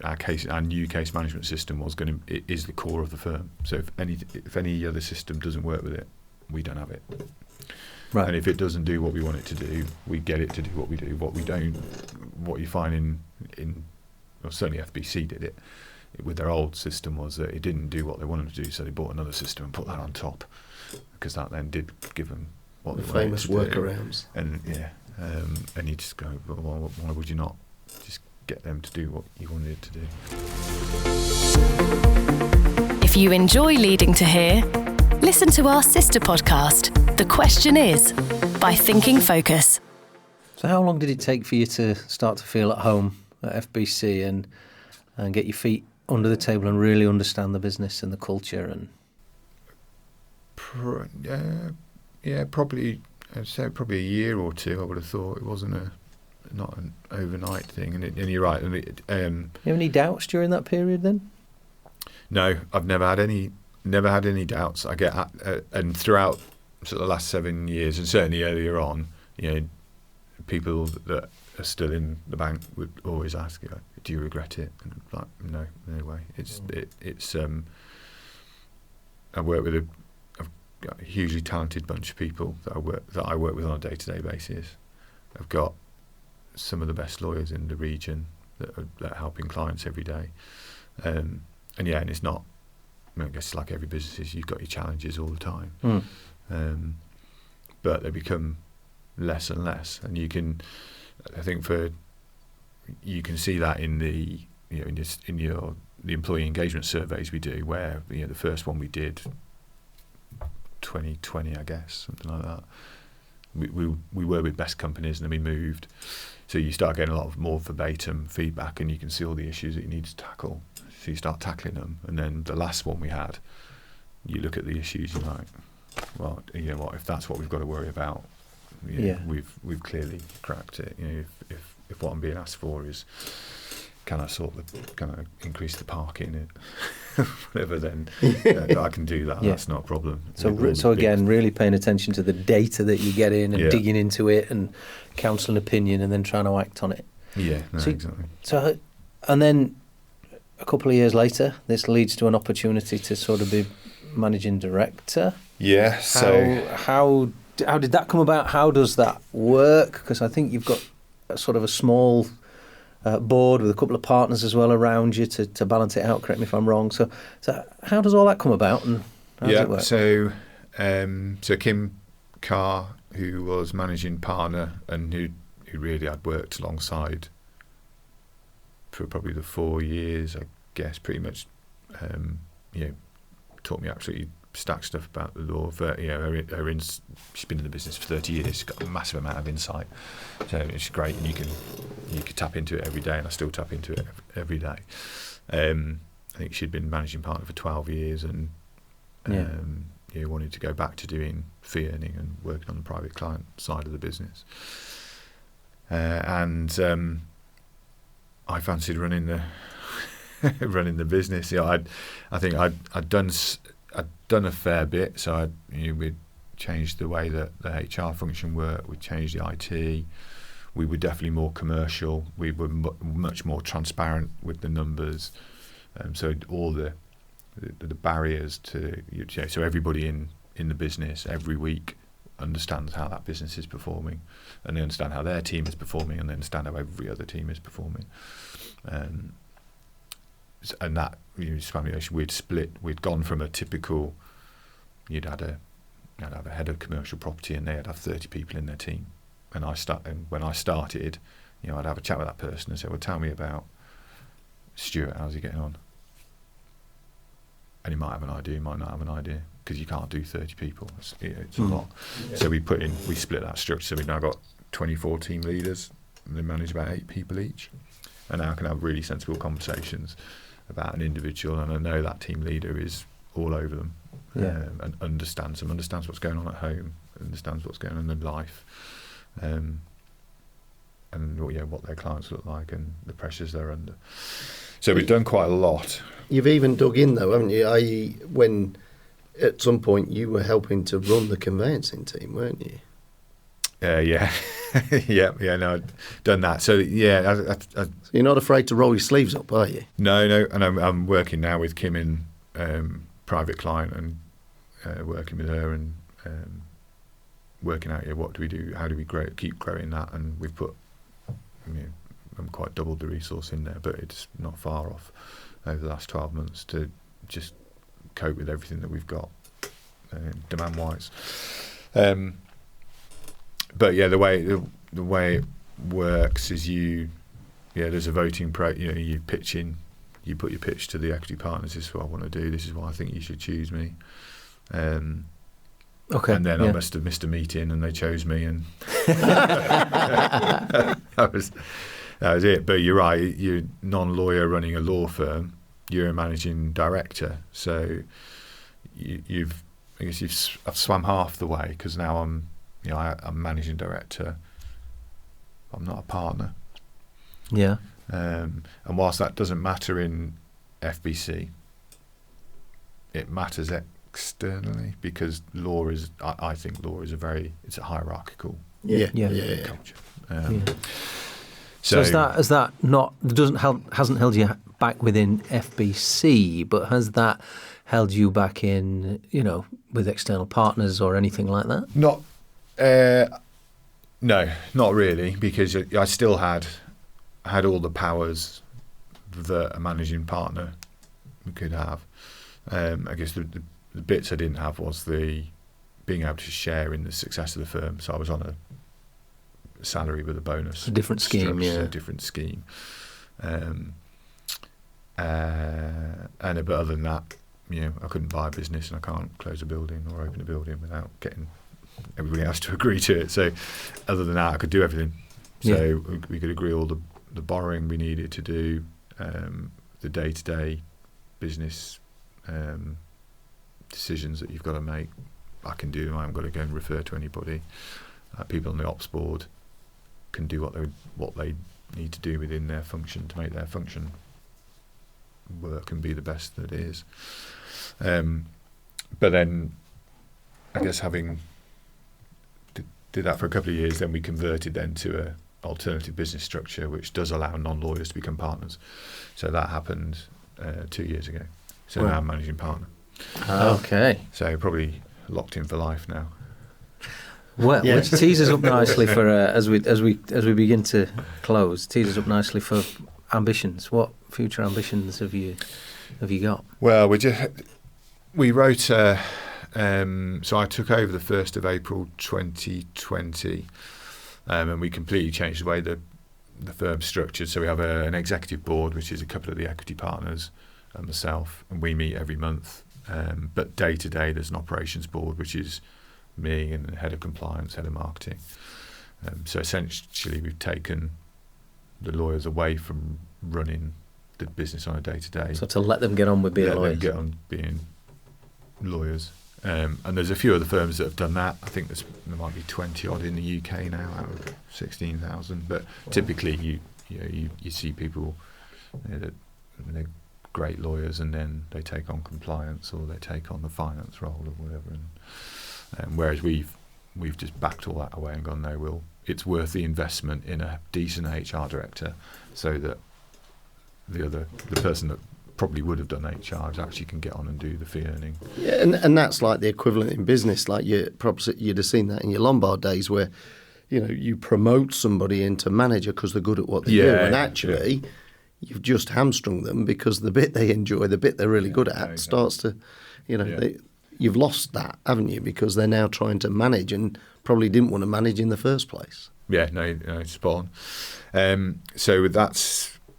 our new case management system is the core of the firm. So if any other system doesn't work with it, we don't have it. Right. And if it doesn't do what we want it to do, we get it to do what we do. What you find well, certainly FBC did it with their old system, was that it didn't do what they wanted to do, so they bought another system and put that on top, because that then did give them what the they famous workarounds. And and you just go, well, why would you not just get them to do what you wanted it to do? If you enjoy Leading to Here, listen to our sister podcast, The Question Is, by Thinking Focus. So how long did it take for you to start to feel at home at FBC and get your feet under the table and really understand the business and the culture? And probably, I'd say probably a year or two. I would have thought. It wasn't not an overnight thing. And you're right. And you have any doubts during that period then? No, I've never had any doubts. I get and throughout sort of the last 7 years, and certainly earlier on, people that are still in the bank would always ask, "Do you regret it?" And like, no way. It's I work with I've got a hugely talented bunch of people that I work with on a day-to-day basis. I've got some of the best lawyers in the region that are helping clients every day. And it's not, I guess it's like every business is, you've got your challenges all the time. But they become less and less. And you can see that in the, the employee engagement surveys we do, where, the first one we did, 2020, I guess, something like that. We were with best companies, and then we moved. So you start getting a lot of more verbatim feedback, and you can see all the issues that you need to tackle. So you start tackling them. And then the last one we had, you look at the issues, you're like, well, you know what? If that's what we've got to worry about, we've clearly cracked it. If what I'm being asked for is, can I increase the parking, whatever, then I can do that. That's not a problem. So again, really paying attention to the data that you get in and digging into it and counsel and opinion, and then trying to act on it. Yeah, exactly. So, and then a couple of years later, this leads to an opportunity to sort of be managing director. Yeah. How did that come about? How does that work? Because I think you've got sort of a small board with a couple of partners as well around you to balance it out. Correct me if I'm wrong. So how does all that come about, and how does it work? So Kim Carr, who was managing partner and who really I'd worked alongside for probably the 4 years, I guess, pretty much, taught me absolutely stack stuff about the law. But she's been in the business for 30 years. She's got a massive amount of insight, so it's great, and you can tap into it every day, and I still tap into it every day. I think she'd been managing partner for 12 years, and wanted to go back to doing fee earning and working on the private client side of the business. And I fancied running the business. I think I'd done I'd done a fair bit, so we'd changed the way that the HR function worked. We changed the IT. We were definitely more commercial. We were much more transparent with the numbers. So all the barriers to, so everybody in the business every week understands how that business is performing, and they understand how their team is performing, and they understand how every other team is performing. And that, we'd gone from a typical, you'd have a head of commercial property, and they'd have 30 people in their team. And when I started, I'd have a chat with that person and say, well, tell me about Stuart, how's he getting on? And he might have an idea, he might not have an idea, because you can't do 30 people. It's a lot. Yeah. So we split that structure. So we've now got 24 team leaders, and they manage about 8 people each. And now I can have really sensible conversations about an individual, and I know that team leader is all over them, and understands what's going on at home, understands what's going on in life, and what their clients look like and the pressures they're under. So we've done quite a lot. You've even dug in though, haven't you? I.e., when at some point you were helping to run the conveyancing team, weren't you? Yeah. No, I've done that. So yeah, so you're not afraid to roll your sleeves up, are you? No, and I'm working now with Kim in private client, and working with her and working out what do we do, how do we keep growing that, and we've put I'm quite doubled the resource in there, but it's not far off over the last 12 months to just cope with everything that we've got demand wise. But yeah, the way it works is there's a voting you pitch in, you put your pitch to the equity partners. This is what I want to do. This is why I think you should choose me. Okay. And then I must have missed a meeting, and they chose me, and that was it. But you're right. You're non-lawyer running a law firm. You're a managing director, so I've swam half the way, because now I'm managing director. I'm not a partner. Yeah. And whilst that doesn't matter in FBC, it matters externally, because law is, I think law is it's a hierarchical culture. So has that not hasn't held you back within FBC, but has that held you back in with external partners or anything like that? No, not really, because I still had all the powers that a managing partner could have. I guess the bits I didn't have was the being able to share in the success of the firm. So I was on a salary with a bonus. A different scheme, a different scheme. But other than that, I couldn't buy a business, and I can't close a building or open a building without getting everybody else to agree to it. So other than that, I could do everything. So we could agree all the borrowing we needed to do, the day-to-day business decisions that you've got to make. I can do. I haven't got to go and refer to anybody. People on the ops board can do what they need to do within their function to make their function work and be the best that it is. But then, I guess having did that for a couple of years, then we converted then to a alternative business structure, which does allow non-lawyers to become partners. So that happened 2 years ago. So now I'm managing partner. Okay. So probably locked in for life now. Well, which teases up nicely for as we begin to close. Teases up nicely for ambitions. What future ambitions have you got? Well, we wrote. So I took over the 1st of April 2020, and we completely changed the way the firm's structured. So we have an executive board, which is a couple of the equity partners and myself, and we meet every month. But day to day, there's an operations board, which is me and the head of compliance, head of marketing. So essentially, we've taken the lawyers away from running the business on a day to day. So to let them get on with being lawyers. Get on being lawyers. And there's a few other firms that have done that. I think there might be 20 odd in the UK now out of 16,000. But typically, you see people that they're great lawyers, and then they take on compliance or they take on the finance role or whatever. And whereas we've just backed all that away and gone, no, it's worth the investment in a decent HR director, so that the person that probably would have done HR actually can get on and do the fee earning. Yeah, and that's like the equivalent in business. Like you'd have seen that in your Lombard days, where you promote somebody into manager because they're good at what they do, and actually you've just hamstrung them because the bit they enjoy, the bit they're really good at, starts to, you've lost that, haven't you? Because they're now trying to manage and probably didn't want to manage in the first place. Yeah, no, spot on. So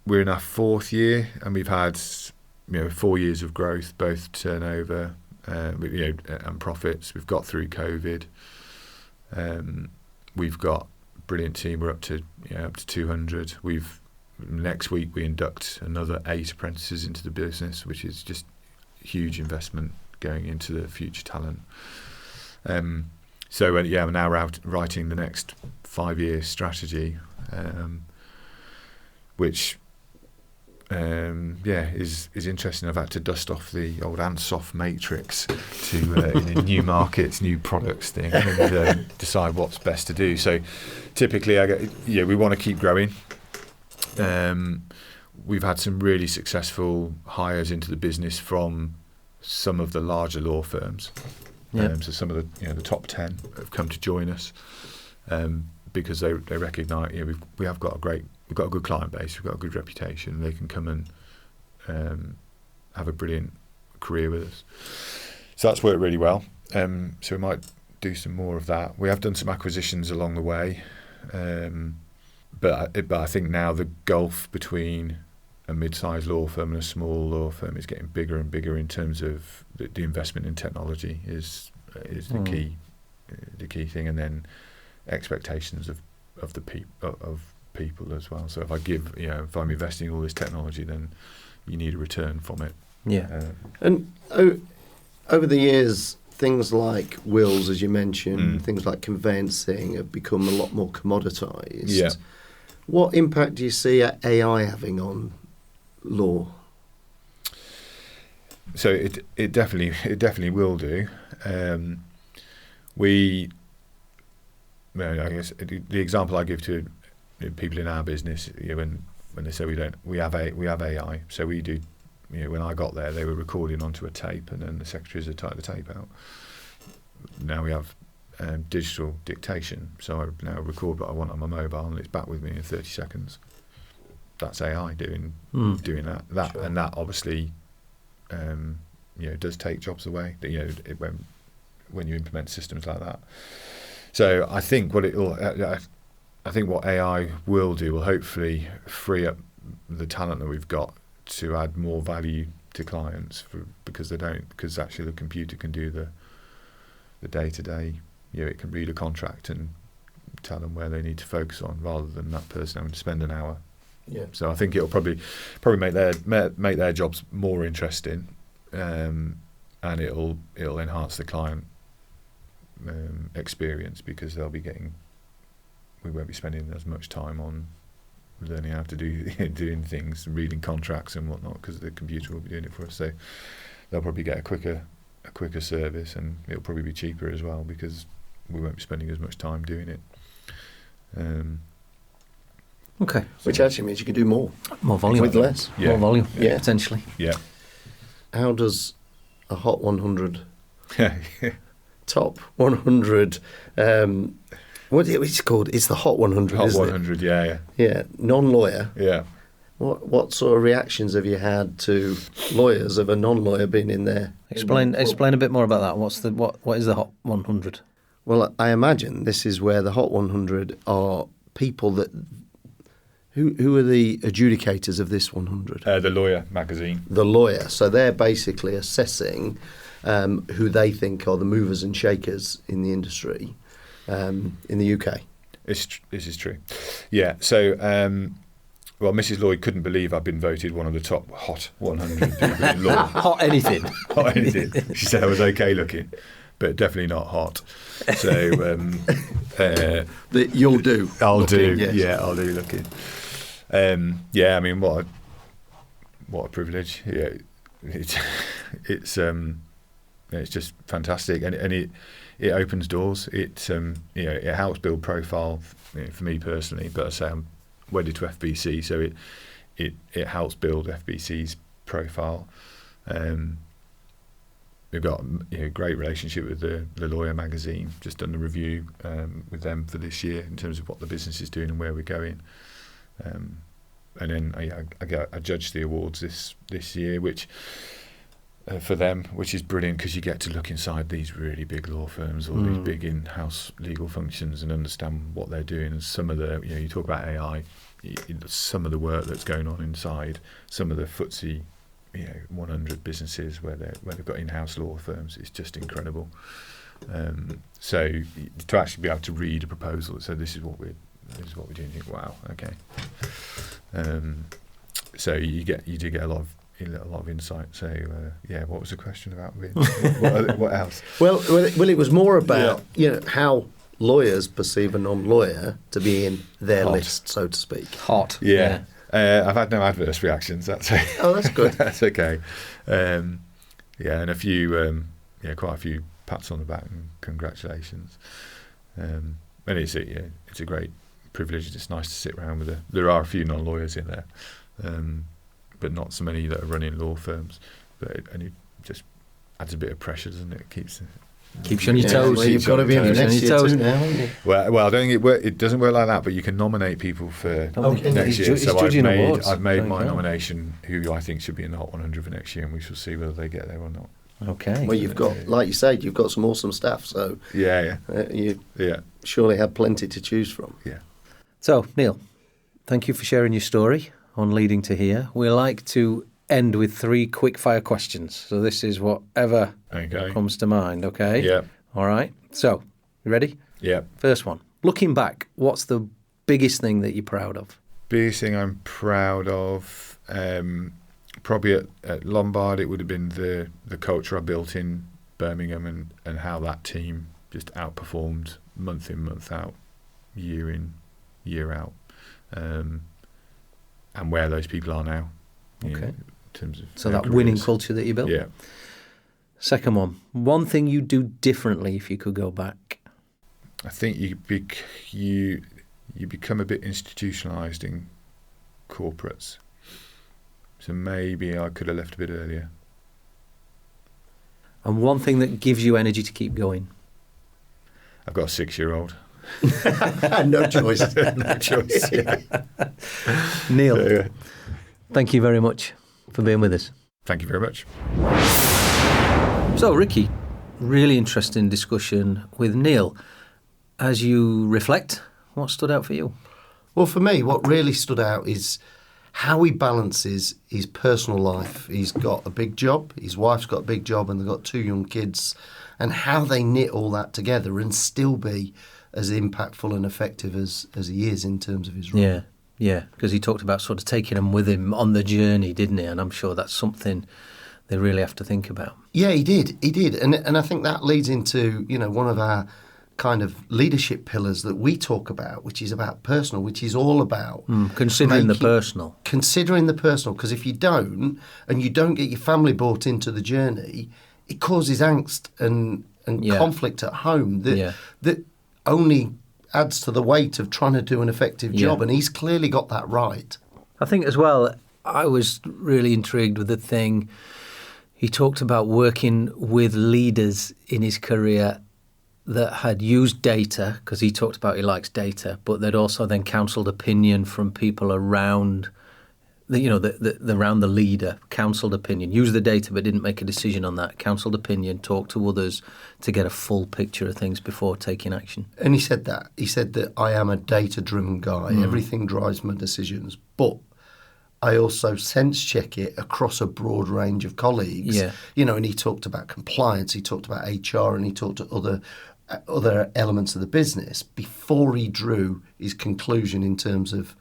we're in our 4th year, and we've had 4 years of growth, both turnover, and profits. We've got through COVID. We've got a brilliant team. We're up to 200. Next week we induct another 8 apprentices into the business, which is just huge investment going into the future talent. So we're now writing the next 5-year strategy, which is interesting. I've had to dust off the old Ansoff matrix to new markets, new products thing, and decide what's best to do. So typically, we want to keep growing. We've had some really successful hires into the business from some of the larger law firms. So some of the top 10 have come to join us because they recognise we've got a good client base, we've got a good reputation. They can come and have a brilliant career with us. So that's worked really well. So we might do some more of that. We have done some acquisitions along the way, but I think now the gulf between a mid-sized law firm and a small law firm is getting bigger and bigger in terms of the investment in technology is the key thing, and then expectations of people as well. So if I'm investing all this technology, then you need a return from it. And over the years, things like wills, as you mentioned, things like conveyancing have become a lot more commoditised. What impact do you see AI having on law? So it definitely will do. I guess the example I give to people in our business, when they say we have AI, so we do. When I got there, they were recording onto a tape, and then the secretaries would type the tape out. Now we have digital dictation, so I now record what I want on my mobile, and it's back with me in 30 seconds. That's AI doing that. Sure. And that obviously, does take jobs away. When you implement systems like that. So I think what AI will do will hopefully free up the talent that we've got to add more value to clients because actually the computer can do the day-to-day. It can read a contract and tell them where they need to focus on, rather than that person having to spend an hour. So I think it'll probably make their jobs more interesting, and it'll enhance the client experience, because we won't be spending as much time on learning how to doing things, reading contracts and whatnot, because the computer will be doing it for us. So they'll probably get a quicker service, and it'll probably be cheaper as well, because we won't be spending as much time doing it. Okay. Which actually means you can do more volume with less. More volume, potentially. How does a Hot 100 top 100 what it's called? It's the Hot 100. Hot 100, yeah. Non-lawyer. Yeah. What sort of reactions have you had to lawyers of a non-lawyer being in there? Explain a bit more about that. What is the Hot 100? Well, I imagine this is where the Hot 100 are people that. Who are the adjudicators of this 100? The Lawyer magazine. The Lawyer. So they're basically assessing who they think are the movers and shakers in the industry in the UK. This is true. Yeah. So, Mrs. Lloyd couldn't believe I'd been voted one of the top Hot 100 people in law. Hot anything. Hot anything. She said I was okay looking, but definitely not hot. So you'll do. I'll looking, do. Yes. Yeah, I'll do looking. I mean, what a privilege. Yeah, it's just fantastic, and it opens doors. It it helps build profile for me personally. But I say I'm wedded to FBC, so it helps build FBC's profile. We've got a great relationship with the Lawyer magazine. Just done the review with them for this year in terms of what the business is doing and where we're going. And then I judged the awards this year, which for them, which is brilliant because you get to look inside these really big law firms or these big in-house legal functions and understand what they're doing. And some of the, you talk about AI, some of the work that's going on inside some of the FTSE 100 businesses where they've got in-house law firms is just incredible. So to actually be able to read a proposal that said this is what we're doing, you think, wow, okay. So you do get a lot of insight. So what was the question about? What else? Well, it was more about how lawyers perceive a non-lawyer to be in their list, so to speak. Hot. Yeah. I've had no adverse reactions. That's oh, that's good. That's okay. And a few, quite a few pats on the back and congratulations. And it's a great privilege. It's nice to sit around with there are a few non-lawyers in there, but not so many that are running law firms. And it just adds a bit of pressure, doesn't it? It keeps you on your toes. Well, you've got to be on your next year too now, haven't you? Well, I don't think it doesn't work like that. But you can nominate people for next year. So I've made my nomination who I think should be in the Hot 100 for next year, and we shall see whether they get there or not. Okay. Well, you've got, like you said, you've got some awesome staff. So you surely have plenty to choose from. Yeah. So Neil, thank you for sharing your story on Leading to Here. We like to end with 3 quick fire questions. So this is whatever comes to mind, okay? Yeah. All right. So, you ready? Yeah. First one. Looking back, what's the biggest thing that you're proud of? Biggest thing I'm proud of, probably at Lombard, it would have been the culture I built in Birmingham and how that team just outperformed month in, month out, year in, year out, and where those people are now. Okay. In terms of that careers. winning culture that you built? Yeah. Second one thing you do differently if you could go back? I think you become a bit institutionalised in corporates. So maybe I could have left a bit earlier. And one thing that gives you energy to keep going? I've got a 6-year-old. No choice. No choice. Yeah. Neil, thank you very much for being with us. Thank you very much. So, Ricky, really interesting discussion with Neil. As you reflect, what stood out for you? Well, for me, what really stood out is how he balances his personal life. He's got a big job, his wife's got a big job, and they've got 2 young kids, and how they knit all that together and still be as impactful and effective as he is in terms of his role. Yeah, because he talked about sort of taking them with him on the journey, didn't he? And I'm sure that's something they really have to think about. Yeah, he did. And I think that leads into, one of our kind of leadership pillars that we talk about, which is about personal, which is all about considering the personal. Considering the personal, because if you don't, and you don't get your family brought into the journey, it causes angst and conflict at home that only adds to the weight of trying to do an effective job, and he's clearly got that right. I think as well, I was really intrigued with the thing, he talked about working with leaders in his career that had used data, because he talked about he likes data, but they'd also then counselled opinion from people around around the leader, counselled opinion, used the data but didn't make a decision on that, counselled opinion, talked to others to get a full picture of things before taking action. And he said that I am a data-driven guy. Everything drives my decisions, but I also sense check it across a broad range of colleagues. Yeah. And he talked about compliance, he talked about HR, and he talked to other elements of the business before he drew his conclusion in terms of,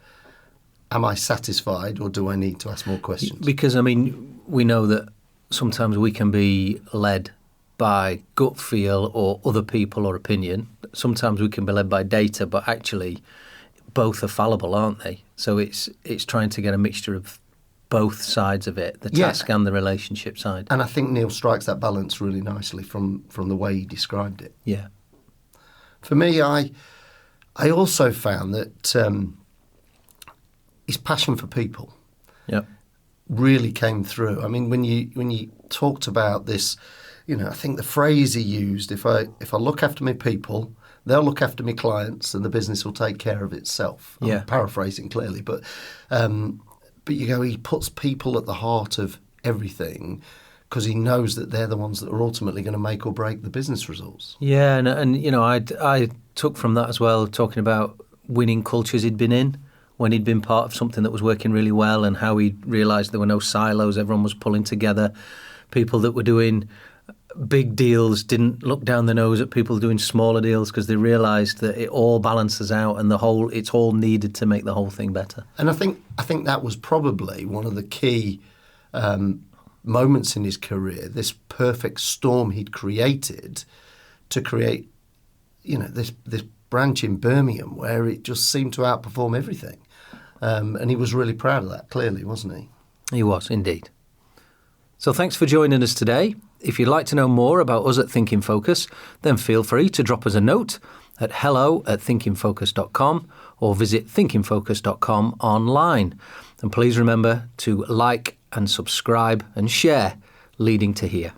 am I satisfied or do I need to ask more questions? Because, we know that sometimes we can be led by gut feel or other people or opinion. Sometimes we can be led by data, but actually both are fallible, aren't they? So it's trying to get a mixture of both sides of it, the task and the relationship side. And I think Neil strikes that balance really nicely from the way he described it. Yeah. For me, I also found that his passion for people really came through. I mean, when you talked about this, I think the phrase he used, if I look after my people, they'll look after my clients and the business will take care of itself. I'm paraphrasing clearly, but he puts people at the heart of everything because he knows that they're the ones that are ultimately going to make or break the business results. Yeah, and I took from that as well, talking about winning cultures he'd been in when he'd been part of something that was working really well, and how he realised there were no silos, everyone was pulling together. People that were doing big deals didn't look down the nose at people doing smaller deals because they realised that it all balances out and it's all needed to make the whole thing better. And I think that was probably one of the key moments in his career, this perfect storm he'd created to create, this branch in Birmingham where it just seemed to outperform everything. And he was really proud of that, clearly, wasn't he? He was, indeed. So thanks for joining us today. If you'd like to know more about us at Think in Focus, then feel free to drop us a note at hello@thinkinfocus.com or visit thinkinfocus.com online. And please remember to like and subscribe and share Leading to Here.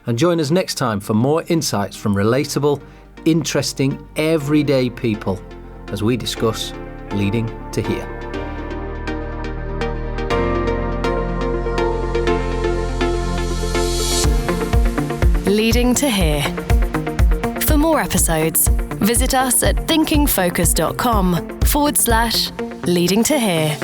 And join us next time for more insights from relatable, interesting, everyday people as we discuss Leading to Here. Leading to Here. For more episodes, visit us at thinkingfocus.com/leading to here.